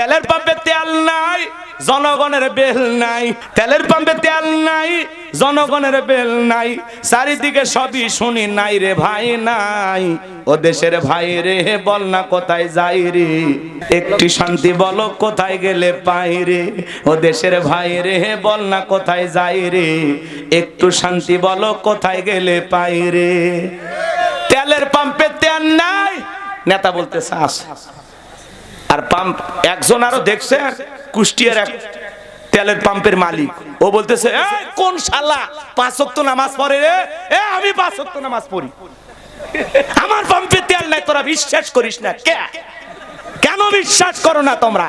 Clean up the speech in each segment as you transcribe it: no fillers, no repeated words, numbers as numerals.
তেলের পাম্পে তেল নাই, জনগণের বেল নাই। তেলের পাম্পে তেল নাই, জনগণের বেল নাই। চারিদিকে সবই শুনি নাই রে ভাই নাই। ও দেশের ভাই রে বল না কোথায় যাই রে, একটু শান্তি বলো কোথায় গেলে পাই রে। ও দেশের ভাই রে বল না কোথায় যাই রে, একটু শান্তি বলো কোথায় গেলে পাই রে। তেলের পাম্পে তেল নাই, নেতা বলতেছে আছে। আর পাম্প একজন আরো দেখছে, কুষ্টিয়ার এক তেলের পাম্পের মালিক, ও বলতেছে কোন শালা 5 ওয়াক্ত নামাজ পড়ে রে? আমি 5 ওয়াক্ত নামাজ পড়ি, আমার পাম্পে তেল নাই। তোরা বিশ্বাস করিস না কেন বিশ্বাস করো না তোমরা?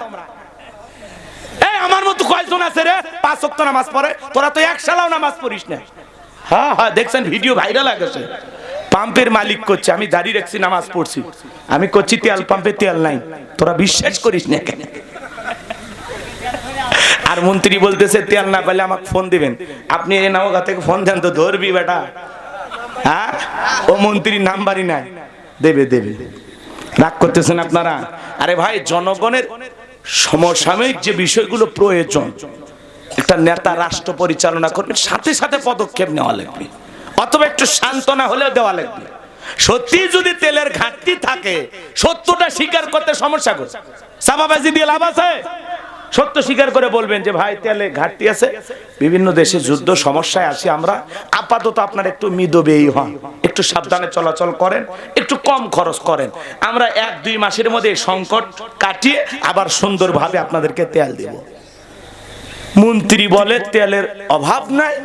আমার মতো কয়জন আছে রে 5 ওয়াক্ত নামাজ পড়ে? তোরা তো এক শালাও নামাজ পড়িস না। হ্যাঁ দেখছেন ভিডিও ভাইরাল হয়েছে। পাম্পের মালিক করছে আমি দাঁড়িয়ে রাখছি নামাজ পড়ছি, আমি করছি তেল পাম্পে তেল নাই। তোরা বিশ্বাস করিস না কেন? আর মন্ত্রী বলতেছে তেল না পেলে আমাকে ফোন দিবেন। আপনি এই নওগাঁ থেকে ফোন দেন তো ধরবি বেটা। হ্যাঁ ও মন্ত্রীর নাম্বারই নাই, দেবে দেবে। রাগ করতেছেন আপনারা? আরে ভাই জনগণের সমসাময়িক যে বিষয়গুলো প্রয়োজন, একটা নেতা রাষ্ট্র পরিচালনা করবে, সাথে সাথে পদক্ষেপ নেওয়া লাগবে, অথবা একটু সান্ত্বনা হলেও দেওয়া লাগবে। সত্যি যদি তেলের ঘাটতি থাকে, সত্যটা স্বীকার করতে সমস্যা করে চাপাবাজি দিয়ে লাভ আছে? সত্য স্বীকার করে বলবেন যে ভাই তেলে ঘাটতি আছে, বিভিন্ন দেশে যুদ্ধ সমস্যায় আছি আমরা, আপাতত আপনার একটু মিতব্যয়ী হন, একটু সাবধানে চলাচল করেন, একটু কম খরচ করেন, আমরা 1-2 মাসের মধ্যে সংকট কাটিয়ে আবার সুন্দরভাবে আপনাদেরকে তেল দেব। মন্ত্রী বলে তেলের অভাব নাই,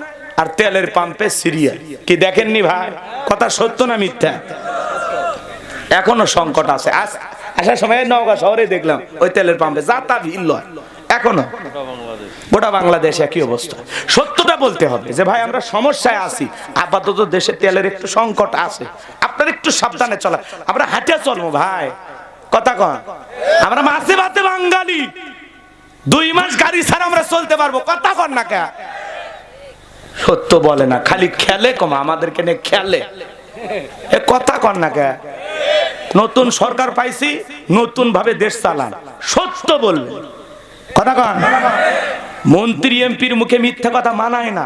আর তেলের পাম্পে সিরিয়াল। কি দেখেননি ভাই? কথা সত্য না মিথ্যা? এখনো সংকট আছে। আসার সময় নওগাঁ শহরে দেখলাম ওই তেলের পাম্পে যা তা ভিড় লয়, এখনো গোটা বাংলাদেশে একই অবস্থা। সত্যটা বলতে হবে যে ভাই আমরা সমস্যায় আছি, আপাতত দেশে তেলের একটু সংকট আছে, আপনার একটু সাবধানে চলা। আমরা হাঁটে চলবো ভাই, কথা কন। আমরা মাছে ভাতে বাঙালি, 2 মাস গাড়ি ছাড়া আমরা চলতে পারবো, কথা কন না কে? সত্য বলে না, খালি খেলে কম আমাদেরকে নিয়ে খেলে, কথা কন না কে? নতুন সরকার পাইছি, নতুন ভাবে দেশ চালান, সত্য বলবে, কথা কন। মন্ত্রী এমপির মুখে মিথ্যা কথা মানায় না।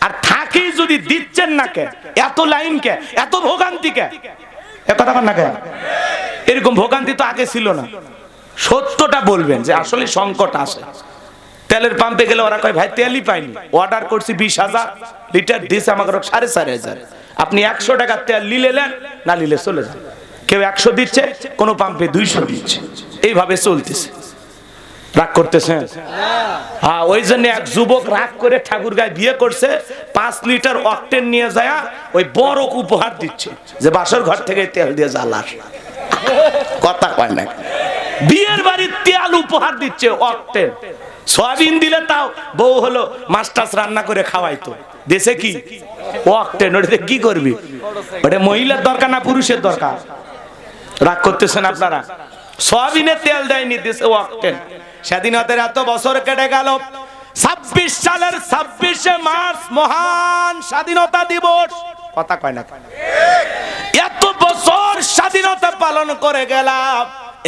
আর থাকি যদি দিচ্ছেন না কে, এত লাইন কে, এত ভোগান্তি কে, কথা কন না কে? এরকম ভোগান্তি তো আগে ছিল না। সত্যটা বলবেন যে আসলে সংকট আছে। তেলের পাম্পে গেলে ওরা কয় ভাই তেলই পাইনি, অর্ডার করছি 20,000 লিটার, দিছে আমাকে 4,500। আপনি 100 টাকা তেল নিলেন, না নিলে চলে যান। কেউ 100 দিচ্ছে, কোন পাম্পে 200 দিচ্ছে, এইভাবে চলতেছে। রাগ করতেছেন? হ্যাঁ, ওই জন্য এক যুবক রাগ করে ঠাকুরগাঁয় বিয়ে করছে, 5 লিটার অক্টেন নিয়ে যায় ওই বড় উপহার দিচ্ছে যে বাসর ঘর থেকে তেল দিয়ে জ্বালাস, কথা কয় না। বিয়ের বাড়ির তেল উপহার দিচ্ছে অক্টেন। সয়াবিন দিলে তাও বউ হলো মাছ-টাছ রান্না করে খাওয়াইতো, দেশে কি অক্টেন, ওটাতে কি করবি? ওটা মহিলার দরকার না পুরুষের দরকার? রাগ করতেছেন আপনারা? সয়াবিনের তেল দেয়নি, দেশে অক্টেন। স্বাধীনতার এত বছর কেটে গেল, 26 সালের 26শে মার্চ মহান স্বাধীনতা দিবস, কথা কয় না? এত বছর স্বাধীনতা পালন করে গেলাম,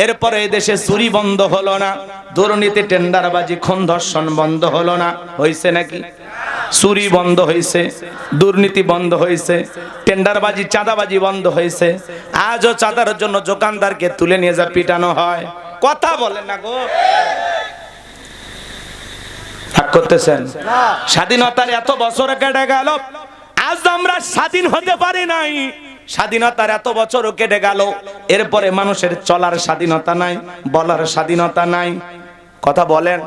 এরপরে এই দেশে চুরি বন্ধ হলো না, দুর্নীতি টেন্ডারবাজি খুন ধর্ষণ বন্ধ হলো না, হইছে নাকি? চুরি বন্ধ হয়েছে, দুর্নীতি বন্ধ হয়েছে, টেন্ডারবাজি চাঁদাবাজি বন্ধ হয়েছে। আজও চাঁদার জন্য দোকানদারকে তুলে নিয়ে যা পিটানো হয়, কথা বলেন না গো? রাগ করতেছেন? স্বাধীনতার এত বছর কেটে গেল, আজ আমরা স্বাধীন হতে পারি নাই। স্বাধীনতার এত বছর কেটে গেল, এরপরে মানুষের চলার স্বাধীনতা নাই, বলার স্বাধীনতা নাই, কথা বলেন?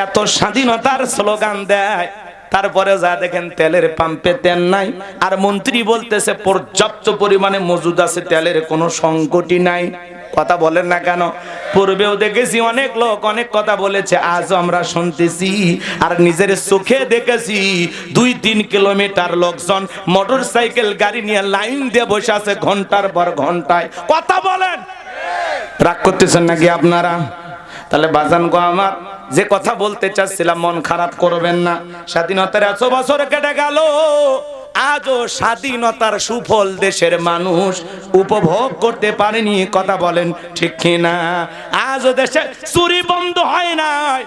এত স্বাধীনতার স্লোগান দেয়, তারপরে যা দেখেন তেলের পাম্পে তেল নাই। আর মন্ত্রী বলতেছে পর্যাপ্ত পরিমাণে মজুদ আছে, তেলের কোনো সংকটই নাই, কথা বলেন না কেন? পূর্বেও দেখেছি অনেক লোক অনেক কথা বলেছে, আজও আমরা শুনতেছি আর নিজের চোখে দেখেছি। 2-3 কিলোমিটার লোকজন মোটর সাইকেল গাড়ি নিয়ে লাইন দিয়ে বসে আছে ঘন্টার পর ঘন্টায়, কথা বলেন? রাগ করতেছেন নাকি আপনারা? তাহলে বাজান গো আমার, যে কথা বলতে চাচ্ছিলাম, মন খারাপ করবেন না। স্বাধীনতার 100 বছর কেটে গেল, আজও স্বাধীনতার সুফল দেশের মানুষ উপভোগ করতে পারেনি। কথা বলেন ঠিক কিনা? আজও দেশে চুরি বন্ধ হয় নাই।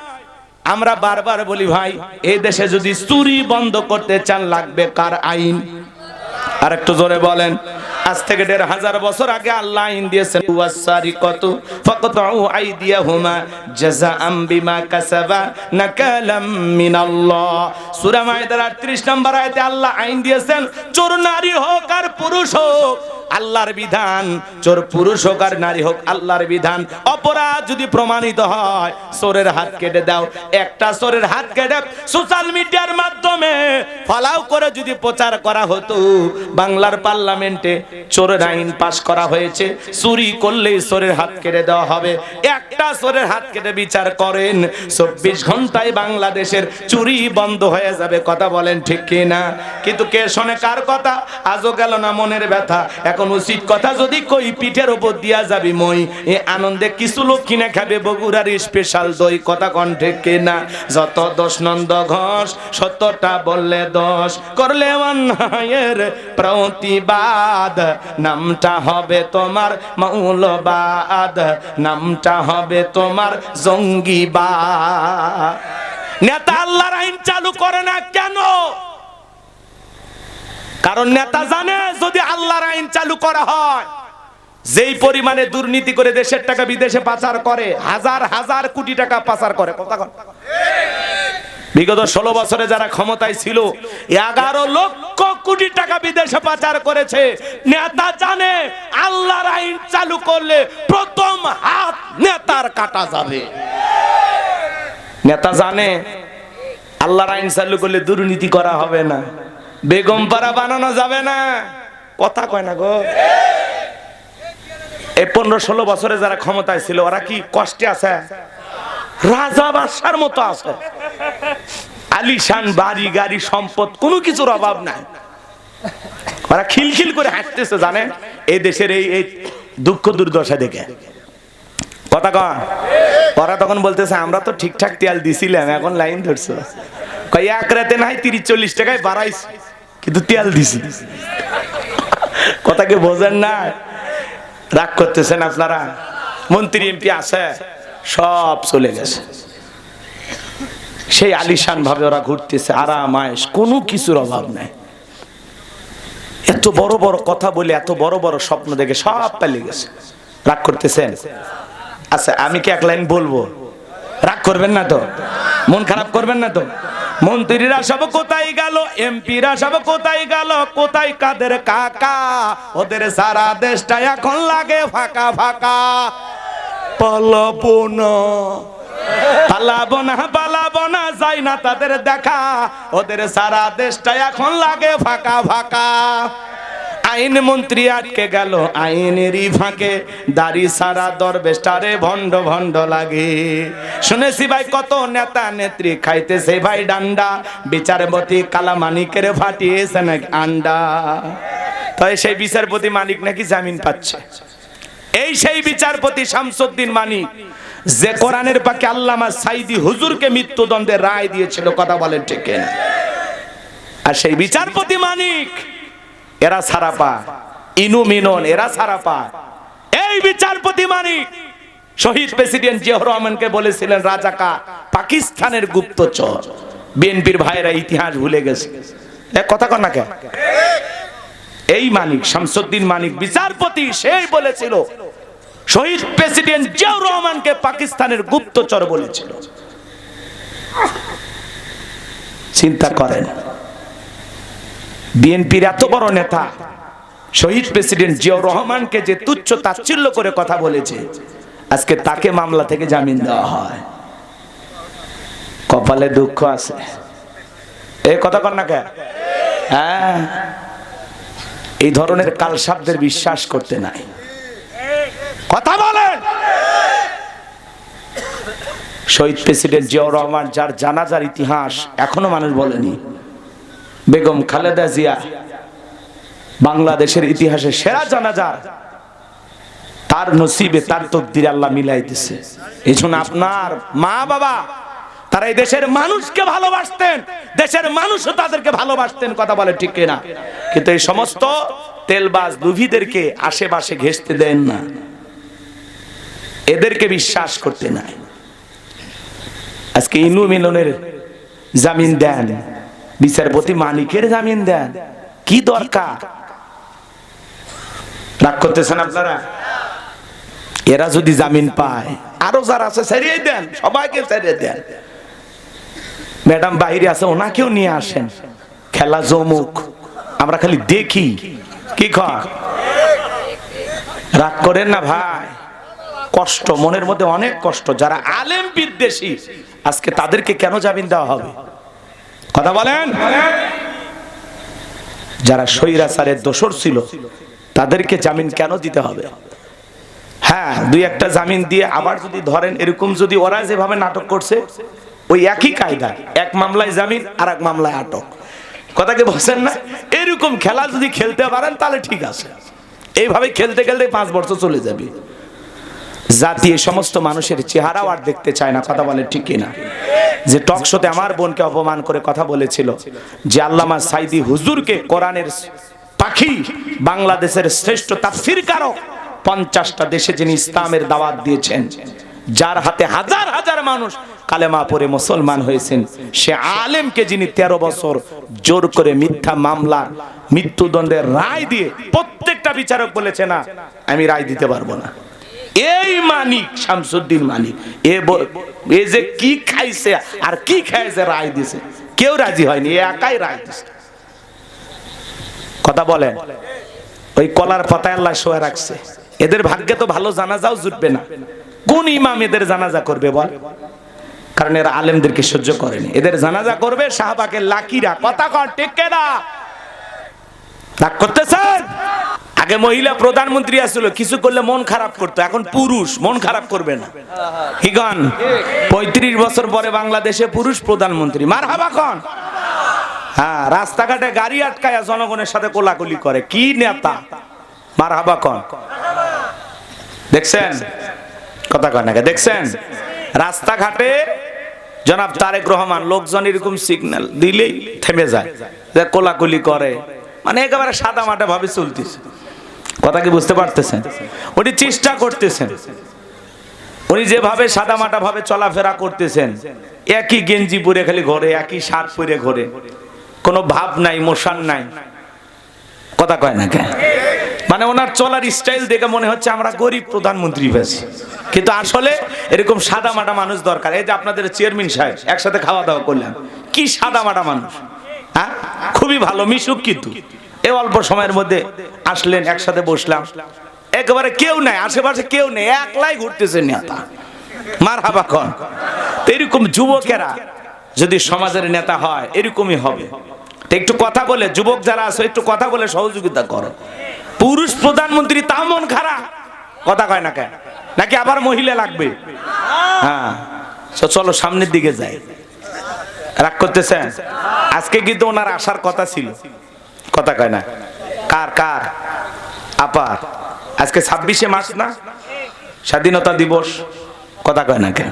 আমরা বারবার বলি ভাই, এই দেশে যদি চুরি বন্ধ করতে চান লাগবে কার আইন? আর একটু জোরে বলেন। আজ থেকে ১৫০০ বছর আগে আল্লাহ আইন দিয়েছেন, ওয়াসারিকাতু ফাকতাউ আইদিয়াহুমা জাযাআম বিমা কাসাবা নাকালাম মিনাল্লাহ। সূরা মাইদার ৩৮ নম্বর আয়াতে আল্লাহ আইন দিয়েছেন, চোর নারী হোক আর পুরুষ হোক আল্লাহর বিধান, চোর পুরুষ হোক আর নারী হোক আল্লাহর বিধান। অপরাধ যদি প্রমাণিত হয় চোরের হাত কেটে দাও। একটা চোরের হাত কেটে সোশ্যাল মিডিয়ার মাধ্যমে ফলাও করে যদি প্রচার করা হতো, বাংলার পার্লামেন্টে চোরের আইন পাস করা হয়েছে, চুরি করলেই চোরের হাত কেটে দেওয়া হবে। একটা চোরের হাত কেটে বিচার করেন, ২৪ ঘন্টায় বাংলাদেশের চুরি বন্ধ হয়ে যাবে। কথা বলেন ঠিক কিনা? কিন্তু কে শোনে কার কথা? আজও গেল না মনের ব্যথা। এখন উচিত কথা যদি কই, পিঠের উপর দিয়া যাবি মই, এ আনন্দে কিছু লোক কিনে খাবে বগুড়ার স্পেশাল দই। কথা কন ঠিক কিনা? যত দোষ নন্দ ঘোষ, সত্যটা বললে দোষ, করলে অন্যায়ের প্রতিবাদ, নামটা হবে তোমার মৌলবাদ, নামটা হবে তোমার জঙ্গিবাদ। নেতা আল্লাহর আইন চালু করে না কেন? কারণ নেতা জানে যদি আল্লাহর আইন চালু করা হয়, যেই পরিমাণে দুর্নীতি করে দেশের টাকা বিদেশে পাচার করে, হাজার হাজার কোটি টাকা পাচার করে। কথা কন। বিগত ১৬ বছরে যারা ক্ষমতায় ছিল ১১ লক্ষ কোটি টাকা বিদেশে পাচার করেছে। নেতা জানে আল্লাহর আইন চালু করলে প্রথম হাত নেতার কাটা যাবে। নেতা জানে আল্লাহর আইন চালু করলে দুর্নীতি করা হবে না, বেগম পাড়া বানানো যাবে না। কথা কয় না গো। এই ১৫-১৬ বছরে যারা ক্ষমতায় ছিল ওরা কি কষ্টে আছে? রাজা বাদশার মতো আছে। আলিশান বাড়ি গাড়ি সম্পদ কোনো কিছুর অভাব নাই। ওরা খিলখিল করে হাঁটতেছে জানেন এই দেশের এই দুঃখ দুর্দশা দেখে। কথা কন। ওরা তখন বলতেছে আমরা তো ঠিকঠাক তেল দিছিলাম, এখন লাইন ধরছো। কই এক রাতে নাই ৩০-৪০ টাকায় বাড়াইছে, কিন্তু তেল দিছি। কথাকে বোঝেন না? রাগ করতেছেন আপনারা? মন্ত্রী এমপি আছে, সব চলে গেছে। সেই আলিশান ভাবে ওরা ঘুরতেছে, আরাম আয়েশ, কোনো কিছুর অভাব নাই। এত বড় বড় কথা বলে, এত বড় বড় স্বপ্ন দেখে সব পালিয়ে গেছে। রাগ করতেছেন? আচ্ছা আমি কি এক লাইন বলবো? রাগ করবেন না তো? মন খারাপ করবেন না তো? মন্ত্রীরা সব কোথায় গেল? এমপিরা সব কোথায় গেল? কোথায় কাদের কাকা? ওদের সারা দেশটা এখন লাগে ফাঁকা ফাঁকা। পালাবো না, পালাবো না, পালাবো না, যাই না তাদের দেখা। ওদের সারা দেশটা এখন লাগে ফাঁকা ফাঁকা। আইন মন্ত্রী আটকে গেল আইনেরই ফাঁকে, দাড়ি সারা দরবেশটারে ভণ্ড ভণ্ড লাগে। শুনেছি ভাই কত নেতা নেত্রী খাইতেছে ভাই ডান্ডা, বিচারপতি কালামানিকের ফাটিয়েছে নাকি আন্ডা। তাই সেই বিচারপতি মানিক নাকি জামিন পাচ্ছে। এই সেই বিচারপতি শামসুদ্দিন মানিক যে কোরআনের পাকে আল্লামা সাইদি হুজুরকে মৃত্যুদণ্ডের রায় দিয়েছিল। কথা বলেন ঠিক কিনা? আর সেই বিচারপতি মানিক এরা ছাড়া পায়, ইনু মিনন এরা ছাড়া পায়। এই বিচারপতি মানিক শহীদ প্রেসিডেন্ট জিয়াউর রহমানকে বলেছিলেন রাজাকার, পাকিস্তানের গুপ্তচর। বিএনপির ভাইরা ইতিহাস ভুলে গেছে। কথা কন না কেন? এই মানিক, শামসুদ্দিন মানিক বিচারপতি, সেই বলেছিল শহীদ প্রেসিডেন্ট জিয়াউর রহমানকে পাকিস্তানের গুপ্তচর বলেছিল। চিন্তা করেন, বিএনপির এত বড় নেতা শহীদ প্রেসিডেন্ট জিয়াউর রহমানকে যে তুচ্ছ তাচ্ছিল্য করে কথা বলেছে, আজকে তাকে মামলা থেকে জামিন দেওয়া হয়। কপালে দুঃখ আছে। এই কথা কন না কে? হ্যাঁ, এই ধরনের কালসাপদের বিশ্বাস করতে নাই। কথা বলেন। শহীদ প্রেসিডেন্ট জিয়াউর রহমান যার জানাজার ইতিহাস এখনো মানুষ বলেনি, বেগম খালেদা জিয়া বাংলাদেশের ইতিহাসে সেরা জানাজার, তার নসিবে তার তকদিরে আল্লাহ মিলাই দিছে। এই জন্য আপনার মা বাবা তারা এই দেশের মানুষকে ভালোবাসতেন, দেশের মানুষও তাদেরকে ভালোবাসতেন, কথা বলে ঠিক কিনা? কিন্তু এই সমস্ত তেলবাজ লুভিদেরকে আশেপাশে ঘেঁষতে দেন না, এদেরকে বিশ্বাস করতে নাই। আজকে ইনু মিলনের জামিন দেন, বিচারপতি মানিকের জামিন দেন, কি দরকার? রাগ করতেছেন আপনারা? এরা যদি জামিন পায় আরো যারা আছে ছেড়ে দেন, সবাইকে ছেড়ে দেন। ম্যাডাম বাইরে আছে, ওনাকেও নিয়ে আসেন। খেলা জমুক, আমরা খালি দেখি। কি কর? রাগ করেন না ভাই, কষ্ট মনের মধ্যে, অনেক কষ্ট। যারা আলেম বিদ্বেষী আজকে তাদেরকে কেন জামিন দেওয়া হবে? কথা বলেন। যারা স্বৈরাচারের দোসর ছিল তাদেরকে জামিন কেন দিতে হবে? হ্যাঁ, দুই একটা জামিন দিয়ে আবার যদি ধরেন, এরকম যদি ওরা যেভাবে নাটক করছে ওই একই কায়দা, এক মামলায় জামিন আর এক মামলায় আটক, কথা কি বলছেন না? এরকম খেলা যদি খেলতে পারেন তাহলে ঠিক আছে। এইভাবে খেলতে খেলতে 5 বছর চলে যাবে। জাতি এই সমস্ত মানুষের চেহারাও আর দেখতে চায় না, কথা বলে ঠিক কিনা? যে টক শোতে আমার বোনকে অপমান করে কথা বলেছিল, যে আল্লামা সাইদি হুজুরকে কোরআনের পাখি, বাংলাদেশের শ্রেষ্ঠ তাফসীরকারক, 50টা দেশে যিনি ইসলামের দাওয়াত দিয়েছেন, যার হাতে হাজার হাজার মানুষ কালেমা পড়ে মুসলমান হয়েছেন, সে আলেমকে যিনি 13 বছর জোর করে মিথ্যা মামলা মৃত্যুদণ্ডের রায় দিয়ে প্রত্যেকটা বিচারক বলেছে না আমি রায় দিতে পারবো না। এই মানিক, শামসুদ্দিন মানিক, এ যে কি খাইছে আর কি খাইছে রায় দিছে, কেউ রাজি হয়নি, একাই রায় দিছে। কথা বলেন। ওই কলার পাতায় আল্লাহ শোয়া রাখছে। এদের ভাগ্যে তো ভালো জানাজাও জুটবে না। কোন ইমাম এদের জানাজা করবে বল? কারণ এরা আলেমদেরকে সহ্য করেনি। এদের জানাজা করবে সাহাবাকে লাকিরা, কথা কর ঠিক কিনা? রাগ করতেছেন? আগে মহিলা প্রধানমন্ত্রী আসছিল, কিছু করলে মন খারাপ করতো, এখন পুরুষ মন খারাপ করবে না। হিগন 35 বছর পরে বাংলাদেশে পুরুষ প্রধানমন্ত্রী, মারহাবা কোন? হ্যাঁ, রাস্তাঘাটে গাড়ি আটকায় জনগণের সাথে কোলাকুলি করে, কি নেতা! মারহাবা কোন? দেখছেন কথা কয় না? দেখছেন রাস্তাঘাটে জনাব তারেক রহমান, লোকজন এরকম সিগন্যাল দিলেই থেমে যায়, যে কোলাকুলি করে, মানে একেবারে সাদা মাটা ভাবে চলতেছে। কথা কি বুঝতে পারতেছেন? উনি চেষ্টা করতেছেন, উনি যেভাবে সাদা মাটা ভাবে চলাফেরা করতেছেন, একই গেঞ্জি পরে খালি ঘরে, একই শার্ট পরে ঘরে, কোনো ভাব নাই, মোশন নাই, কথা কয় না কেন? মানে ওনার চলার স্টাইল দেখে মনে হচ্ছে আমরা গরিব প্রধানমন্ত্রী পেয়েছি, কিন্তু আসলে এরকম সাদা মাটা মানুষ দরকার। এই যে আপনাদের চেয়ারম্যান সাহেব একসাথে খাওয়া দাওয়া করলাম, কি সাদা মাটা মানুষ, হ্যাঁ, খুবই ভালো মিশুক, কিন্তু এই অল্প সময়ের মধ্যে আসলেন, একসাথে বসলাম, একেবারে কেউ নাই আশেপাশে, কেউ নেই, একলাই ঘুরতেছে নেতা। মারহাবা কোন? এরকম যুবকেরা যদি সমাজের নেতা হয় এরকমই হবে। তো একটু কথা বলে, যুবক যারা আছে একটু কথা বলে সহযোগিতা করো। পুরুষ প্রধানমন্ত্রী তাও মন খারাপ, কথা কয় না কেন? নাকি আবার মহিলা লাগবে? হ্যাঁ, চলো সামনের দিকে যাই। রাগ করতেছেন? আজকে কিন্তু ওনার আসার কথা ছিল, কথা কয় না? কার কার আপার? আজকে 26শে মার্চ না, স্বাধীনতা দিবস, কথা কয় না কেন?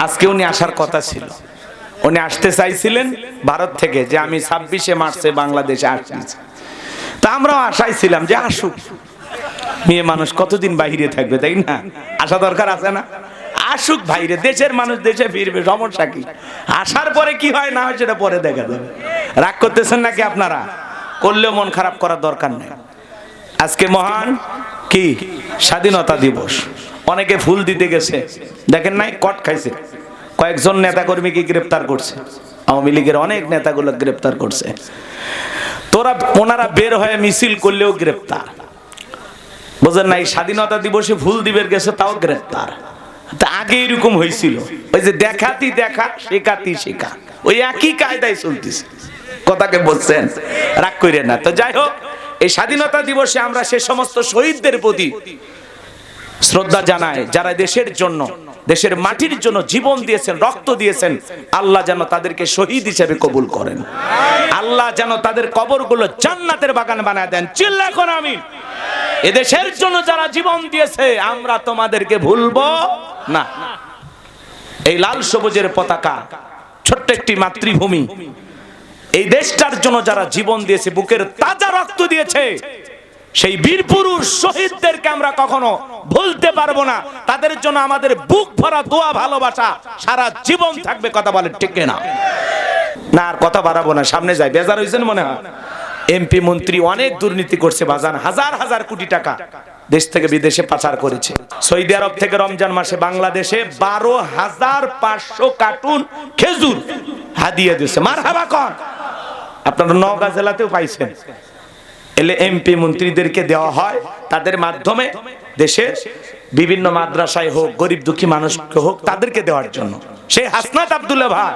আজকে উনি আসার কথা ছিল, উনি আসতে চাইছিলেন ভারত থেকে, যে আমি 26শে মার্চে বাংলাদেশে আসছি। তা আমরাও আশাইছিলাম যে আসুক, মেয়ে মানুষ কতদিন বাইরে থাকবে, তাই না? আসা দরকার আছে না? আসুক বাইরে, দেশের মানুষ দেশে ফিরবে, সমস্যা কি? আসার পরে কি হয় না হয় সেটা পরে দেখা যাবে। রাগ করতেছেন নাকি আপনারা? করলেও মন খারাপ করার দরকার নেই। আজকে মহান কি স্বাধীনতা দিবস, অনেকে ফুল দিতে গেছে, দেখেন নাই কট খাইছে, কয়েকজন নেতাকর্মীকে গ্রেপ্তার করছে, আওয়ামী লীগের অনেক নেতাগুলো গ্রেপ্তার করছে। ওনারা বের হয়ে মিছিল করলেও গ্রেপ্তার, বুঝেন নাই? স্বাধীনতা দিবসে ফুল দিবের গেছে, তাও গ্রেপ্তার। তা আগে এরকম হয়েছিল, ওই যে দেখাতি দেখা, শেখাতি শেখা, ওই একই কায়দায় চলতেছে, কথাকে বলছেন? রাগ কইরেন না। তো যাই হোক, এই স্বাধীনতা দিবসে আমরা সে সমস্ত শহীদদের প্রতি শ্রদ্ধা জানাই, যারা দেশের জন্য, দেশের মাটির জন্য জীবন দিয়েছেন, রক্ত দিয়েছেন। আল্লাহ যেন তাদেরকে শহীদ হিসেবে কবুল করেন, আল্লাহ যেন তাদের কবরগুলো জান্নাতের বাগান বানায় দেন। চিল্লা করে আমিন। এদেশের জন্য যারা জীবন দিয়েছে আমরা তোমাদেরকে ভুলবো না। এই লাল সবুজের পতাকা ছোট্ট একটি মাতৃভূমি, এই দেশটার জন্য যারা জীবন দিয়েছে, বুকের তাজা রক্ত দিয়েছে, সেই বীর পুরুষ শহীদদেরকে আমরা কখনো ভুলতে পারবো না। তাদের জন্য আমাদের বুক ভরা দোয়া ভালোবাসা সারা জীবন থাকবে। কথা বলেন ঠিক না? না আর কথা বাড়াবো না, সামনে যাই। বেজার হয়েছেন মনে হয়? এমপি মন্ত্রী অনেক দুর্নীতি করছে বাজান, হাজার হাজার কোটি টাকা দেশ থেকে বিদেশে পাচার করেছে। সৌদি আরব থেকে রমজান মাসে বাংলাদেশে 12,500 কার্টুন খেজুর হাদিয়া দিয়েছে। মারহাবা কন। আপনারা নওগাঁ জেলাতেও পাইছেন। এলে এমপি মন্ত্রীদেরকে দেওয়া হয়, তাদের মাধ্যমে দেশের বিভিন্ন মাদ্রাসায় হোক, গরিব দুঃখী মানুষকে হোক, তাদেরকে দেওয়ার জন্য। সেই হাসনাত আব্দুল্লাহ ভাই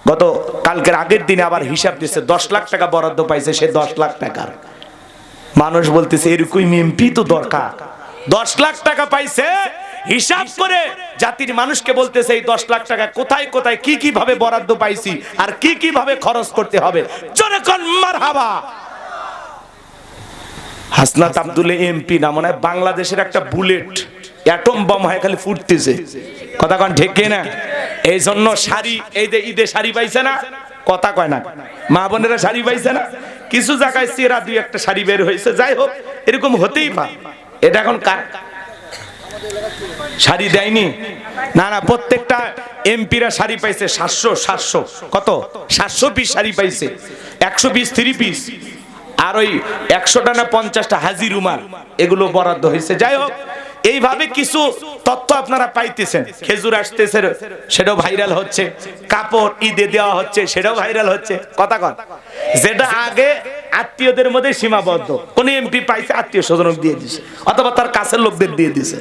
গত কালকের আগের দিনে আবার হিসাব দিচ্ছে, 10 লাখ টাকা বরাদ্দ পাইছে সে। 10 লাখ টাকার মানুষ বলতেছে এরকম এমপি তো দরকার। 10 লাখ টাকা পাইছে, হিসাব করে জাতির মানুষকে বলতেছে এই 10 লাখ টাকা কোথায় কোথায় কি কি ভাবে বরাদ্দ পাইছি আর কি কি ভাবে খরচ করতে হবে। জোরে কোন মারহাবা। হাসনাত আব্দুল্লাহ এমপি না, মনে হয় বাংলাদেশের একটা বুলেট অ্যাটম বম হয়ে খালি ফুটতেছে। কথা কোন ঠিক না? এই জন্য শাড়ি, এই যে ঈদে শাড়ি পাইছে না, কথা কয় না, মা বোনেরা শাড়ি পাইছে না, কিছু জায়গায় চেরা দুই একটা শাড়ি বের হয়েছে। যাই হোক, এরকম হতেই পারে। এটা এখন কার শাড়ি দেয়নি? না না, প্রত্যেকটা এমপিরা শাড়ি পাইছে 700 কত 700 পিস শাড়ি পাইছে, 120 3 পিস, আর ওই 100টা না 50টা হাজি রুমাল, এগুলো বরাদ্দ হয়েছে। যাই হোক, এইভাবে কিছু তথ্য আপনারা পাইতেছেন। খেজুর আসতেছে, সেটাও ভাইরাল হচ্ছে। কাপড় ঈদে দেওয়া হচ্ছে, সেটাও ভাইরাল হচ্ছে। কথা কন, যেটা আগে আত্মীয়দের মধ্যে সীমাবদ্ধ, কোন এমপি পাইছে আত্মীয় স্বজন দিয়ে দিছে অথবা তার কাছের লোকদের দিয়ে দিছে।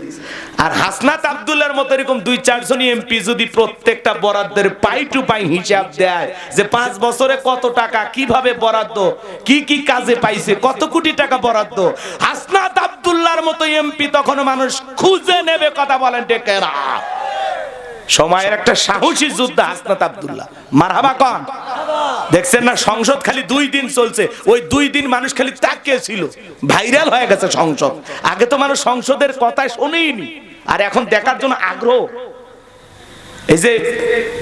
আর হাসনাত আব্দুল্লাহর মতো এরকম 2-4 জন এমপি যদি প্রত্যেকটা বরাদ্দের পাই টু পাই হিসাব দেয় যে 5 বছরে কত টাকা কিভাবে বরাদ্দ, কি কি কাজে পাইছে, কত কোটি টাকা বরাদ্দ, হাসনাত আব্দুল্লাহর মতো এমপি তখন মানুষ খুঁজে নেবে। কথা বলেন ঠিক না? সময়ের একটা সাহসী যোদ্ধা হাসনাত আব্দুল্লাহ। মারহাবা কন। দেখছেন না, সংসদ খালি 2 দিন চলছে, ওই 2 দিন মানুষ খালি তাকিয়ে ছিল, ভাইরাল হয়ে গেছে সংসদ। আগে তো মানুষ সংসদের কথাই শোনেইনি, আর এখন দেখার জন্য আগ্রহ। এই যে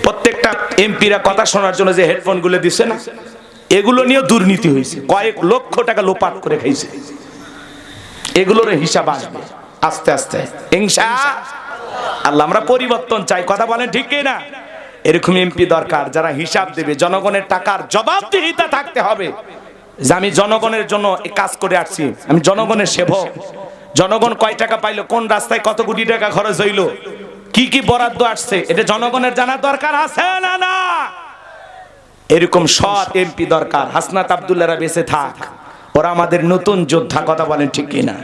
প্রত্যেকটা এমপিরা কথা শোনার জন্য যে হেডফোন গুলো দিচ্ছে না, এগুলো নিয়ে দুর্নীতি হয়েছে, কয়েক লক্ষ টাকা লোপাট করে খাইছে। এগুলোর হিসাব আসবে আস্তে আস্তে ইনশাআল্লাহ। আমরা পরিবর্তন চাই। কথা বলেন ঠিক না? এরকম এমপি দরকার যারা হিসাব দেবে। জনগণের টাকার জবাবদিহিতা থাকতে হবে যে আমি জনগণের জন্য এই কাজ করে আসছি, আমি জনগণের সেবক। জনগণ কয় টাকা পাইলো, কোন রাস্তায় কত কোটি টাকা খরচ হইলো, কি কি বরাদ্দ আসছে, এটা জনগণের জানার দরকার আছে না? না, এরকম সৎ এমপি দরকার। হাসনাত আব্দুল্লাহরা বেঁচে থাক, ওরা আমাদের নতুন যোদ্ধা। কথা বলেন ঠিক কিনা?